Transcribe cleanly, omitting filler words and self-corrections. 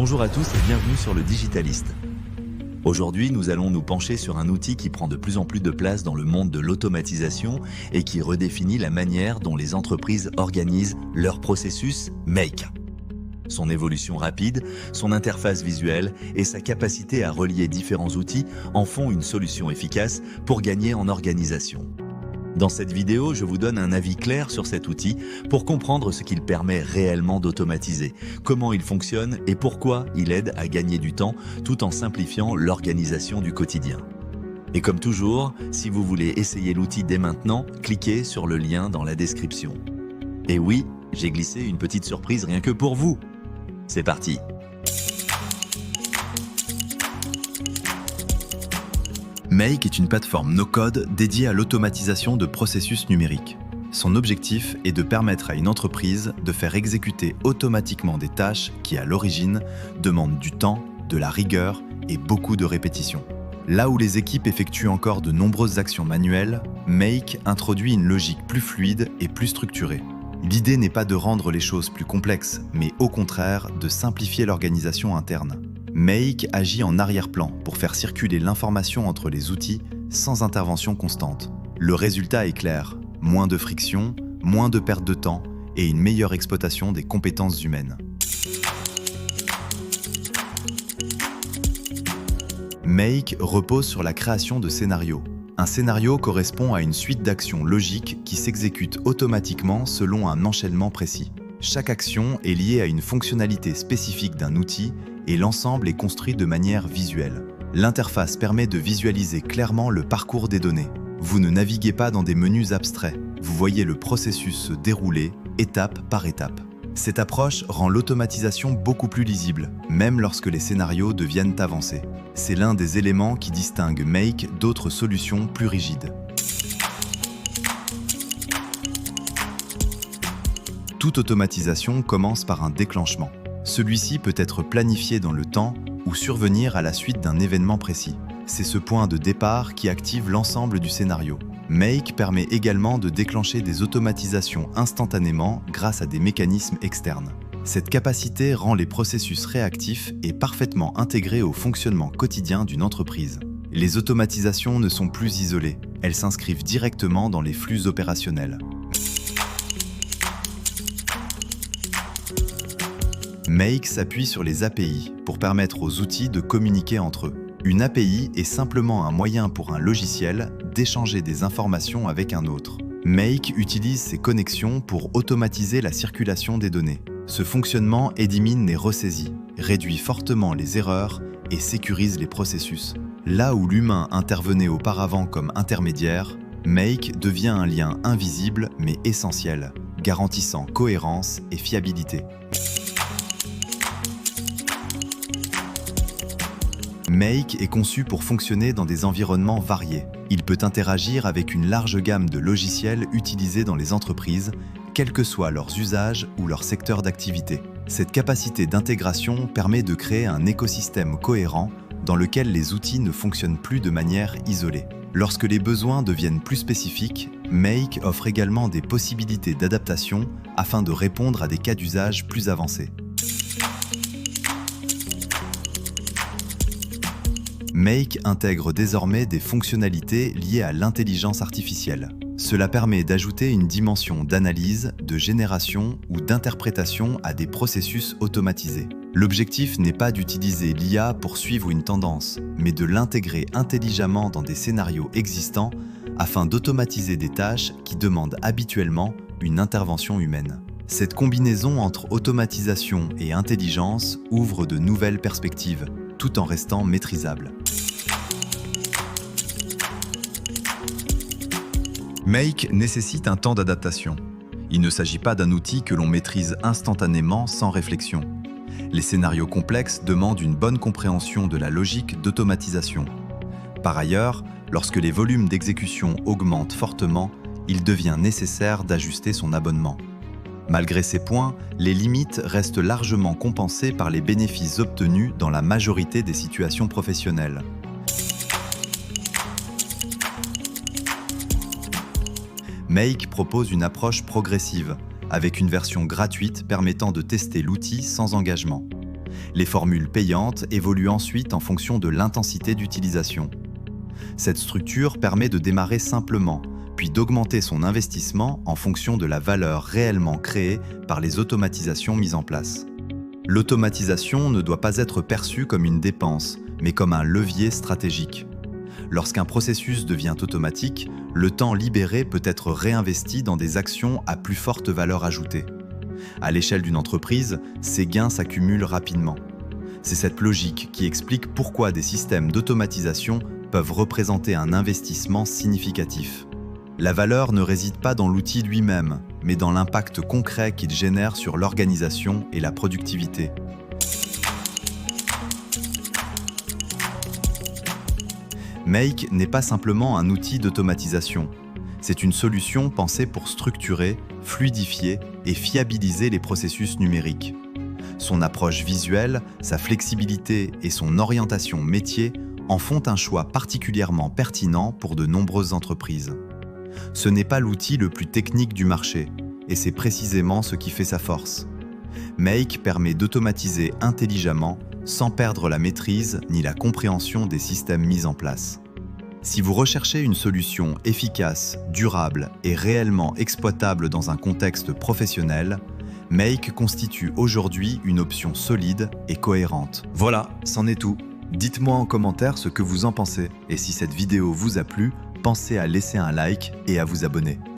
Bonjour à tous et bienvenue sur le Digitaliste. Aujourd'hui, nous allons nous pencher sur un outil qui prend de plus en plus de place dans le monde de l'automatisation et qui redéfinit la manière dont les entreprises organisent leur processus Make. Son évolution rapide, son interface visuelle et sa capacité à relier différents outils en font une solution efficace pour gagner en organisation. Dans cette vidéo, je vous donne un avis clair sur cet outil pour comprendre ce qu'il permet réellement d'automatiser, comment il fonctionne et pourquoi il aide à gagner du temps tout en simplifiant l'organisation du quotidien. Et comme toujours, si vous voulez essayer l'outil dès maintenant, cliquez sur le lien dans la description. Et oui, j'ai glissé une petite surprise rien que pour vous. C'est parti! Make est une plateforme no-code dédiée à l'automatisation de processus numériques. Son objectif est de permettre à une entreprise de faire exécuter automatiquement des tâches qui, à l'origine, demandent du temps, de la rigueur et beaucoup de répétitions. Là où les équipes effectuent encore de nombreuses actions manuelles, Make introduit une logique plus fluide et plus structurée. L'idée n'est pas de rendre les choses plus complexes, mais au contraire de simplifier l'organisation interne. Make agit en arrière-plan pour faire circuler l'information entre les outils sans intervention constante. Le résultat est clair, moins de friction, moins de perte de temps et une meilleure exploitation des compétences humaines. Make repose sur la création de scénarios. Un scénario correspond à une suite d'actions logiques qui s'exécutent automatiquement selon un enchaînement précis. Chaque action est liée à une fonctionnalité spécifique d'un outil et l'ensemble est construit de manière visuelle. L'interface permet de visualiser clairement le parcours des données. Vous ne naviguez pas dans des menus abstraits, vous voyez le processus se dérouler étape par étape. Cette approche rend l'automatisation beaucoup plus lisible, même lorsque les scénarios deviennent avancés. C'est l'un des éléments qui distingue Make d'autres solutions plus rigides. Toute automatisation commence par un déclenchement. Celui-ci peut être planifié dans le temps ou survenir à la suite d'un événement précis. C'est ce point de départ qui active l'ensemble du scénario. Make permet également de déclencher des automatisations instantanément grâce à des mécanismes externes. Cette capacité rend les processus réactifs et parfaitement intégrés au fonctionnement quotidien d'une entreprise. Les automatisations ne sont plus isolées, elles s'inscrivent directement dans les flux opérationnels. Make s'appuie sur les API pour permettre aux outils de communiquer entre eux. Une API est simplement un moyen pour un logiciel d'échanger des informations avec un autre. Make utilise ces connexions pour automatiser la circulation des données. Ce fonctionnement élimine les ressaisies, réduit fortement les erreurs et sécurise les processus. Là où l'humain intervenait auparavant comme intermédiaire, Make devient un lien invisible mais essentiel, garantissant cohérence et fiabilité. Make est conçu pour fonctionner dans des environnements variés. Il peut interagir avec une large gamme de logiciels utilisés dans les entreprises, quels que soient leurs usages ou leur secteur d'activité. Cette capacité d'intégration permet de créer un écosystème cohérent dans lequel les outils ne fonctionnent plus de manière isolée. Lorsque les besoins deviennent plus spécifiques, Make offre également des possibilités d'adaptation afin de répondre à des cas d'usage plus avancés. Make intègre désormais des fonctionnalités liées à l'intelligence artificielle. Cela permet d'ajouter une dimension d'analyse, de génération ou d'interprétation à des processus automatisés. L'objectif n'est pas d'utiliser l'IA pour suivre une tendance, mais de l'intégrer intelligemment dans des scénarios existants afin d'automatiser des tâches qui demandent habituellement une intervention humaine. Cette combinaison entre automatisation et intelligence ouvre de nouvelles perspectives, tout en restant maîtrisable. Make nécessite un temps d'adaptation. Il ne s'agit pas d'un outil que l'on maîtrise instantanément sans réflexion. Les scénarios complexes demandent une bonne compréhension de la logique d'automatisation. Par ailleurs, lorsque les volumes d'exécution augmentent fortement, il devient nécessaire d'ajuster son abonnement. Malgré ces points, les limites restent largement compensées par les bénéfices obtenus dans la majorité des situations professionnelles. Make propose une approche progressive, avec une version gratuite permettant de tester l'outil sans engagement. Les formules payantes évoluent ensuite en fonction de l'intensité d'utilisation. Cette structure permet de démarrer simplement, puis d'augmenter son investissement en fonction de la valeur réellement créée par les automatisations mises en place. L'automatisation ne doit pas être perçue comme une dépense, mais comme un levier stratégique. Lorsqu'un processus devient automatique, le temps libéré peut être réinvesti dans des actions à plus forte valeur ajoutée. À l'échelle d'une entreprise, ces gains s'accumulent rapidement. C'est cette logique qui explique pourquoi des systèmes d'automatisation peuvent représenter un investissement significatif. La valeur ne réside pas dans l'outil lui-même, mais dans l'impact concret qu'il génère sur l'organisation et la productivité. Make n'est pas simplement un outil d'automatisation. C'est une solution pensée pour structurer, fluidifier et fiabiliser les processus numériques. Son approche visuelle, sa flexibilité et son orientation métier en font un choix particulièrement pertinent pour de nombreuses entreprises. Ce n'est pas l'outil le plus technique du marché, et c'est précisément ce qui fait sa force. Make permet d'automatiser intelligemment, sans perdre la maîtrise ni la compréhension des systèmes mis en place. Si vous recherchez une solution efficace, durable et réellement exploitable dans un contexte professionnel, Make constitue aujourd'hui une option solide et cohérente. Voilà, c'en est tout. Dites-moi en commentaire ce que vous en pensez, et si cette vidéo vous a plu, pensez à laisser un like et à vous abonner.